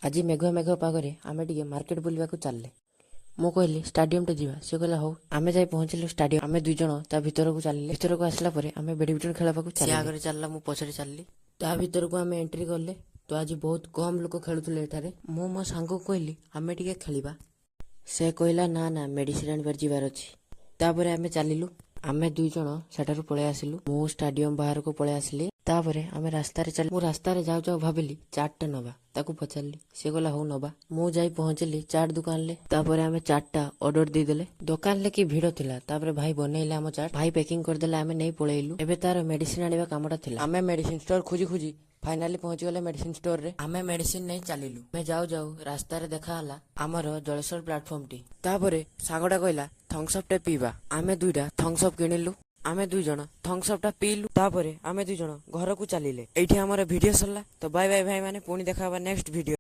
ଆଜି ମେଘୁଆ ମେଘୁଆ ପାଗରେ ଆମେ ଟିକେ ମାର୍କେଟ ବୁଲିବାକୁ ଚାଲିଲେ। ମୁଁ କହିଲି ଷ୍ଟାଡିୟମଟେ ଯିବା। ସେ କହିଲା ହଉ। ଆମେ ଯାଇ ପହଞ୍ଚିଲୁ ଷ୍ଟାଡିୟମ। ଆମେ ଦୁଇ ଜଣ ତା ଭିତରକୁ ଚାଲିଲେ। ଭିତରକୁ ଆସିଲା ପରେ ଆମେ ବ୍ୟାଡମିଣ୍ଟନ ଖେଳିବାକୁ ଚାଲିଲେ। ସେ ଆଗରେ ଚାଲିଲା, ମୁଁ ପଛରେ ଚାଲିଲି। ତା ଭିତରକୁ ଆମେ ଏଣ୍ଟ୍ରି କଲେ ତ ଆଜି ବହୁତ କମ ଲୋକ ଖେଳୁଥିଲେ ଏଠାରେ। ମୁଁ ମୋ ସାଙ୍ଗକୁ କହିଲି ଆମେ ଟିକେ ଖେଳିବା। ସେ କହିଲା ନା ନା, ମେଡିସିନ ଆଣିବାର ଯିବାର ଅଛି। ତାପରେ ଆମେ ଚାଲିଲୁ। ଆମେ ଦୁଇ ଜଣ ସେଠାରୁ ପଳେଇ ଆସିଲୁ। ମୁଁ ଷ୍ଟାଡିୟମ ବାହାରକୁ ପଳେଇ ଆସିଲି। ତାପରେ ଆମେ ରାସ୍ତାରେ ଚାଲି, ମୁଁ ରାସ୍ତାରେ ଯାଉ ଯାଉ ଭାବିଲି ଚାଟ୍ଟା ନବା। ତାକୁ ପଚାରିଲି, ସେ କହିଲା ହଉ ନବା। ମୁଁ ଯାଇ ପହଞ୍ଚିଲି ଚାଟ୍ ଦୋକାନରେ। ତାପରେ ଆମେ ଚାଟ୍ଟା ଅର୍ଡର ଦେଇଦେଲେ। ଦୋକାନରେ କି ଭିଡ ଥିଲା। ତାପରେ ଭାଇ ବନେଇଲେ ଆମ ଚାଟ୍, ଭାଇ ପ୍ୟାକିଂ କରିଦେଲେ, ଆମେ ନେଇ ପଳେଇଲୁ। ଏବେ ତାର ମେଡିସିନ ଆଣିବା କାମଟା ଥିଲା। ଆମେ ମେଡିସିନ ଷ୍ଟୋର ଖୋଜି ଖୋଜି ଫାଇନାଲି ପହଞ୍ଚିଗଲେ ମେଡିସିନ ଷ୍ଟୋରରେ। ଆମେ ମେଡିସିନ ନେଇ ଚାଲିଲୁ। ଆମେ ଯାଉ ଯାଉ ରାସ୍ତାରେ ଦେଖା ହେଲା ଆମର ଜଳେଶ୍ୱର ପ୍ଲାଟଫର୍ମଟି। ତାପରେ ସାଙ୍ଗଟା କହିଲା ଥମ୍ସଅପ୍ ଟେ ପିଇବା। ଆମେ ଦୁଇଟା ଥମ୍ସଅପ୍ କିଣିଲୁ। ଆମେ ଦୁଇ ଜଣ ଥମ୍ସଅପ୍ ଟା ପିଇଲୁ। ତାପରେ ଆମେ ଦୁଇ ଜଣ ଘରକୁ ଚାଲିଲେ। ଏଇଠି ଆମର ଭିଡିଓ ସରିଲା। ତ ବାଏ ବାଏ ଭାଇ ମାନେ, ପୁଣି ଦେଖା ହବା ନେକ୍ସଟ ଭିଡିଓ।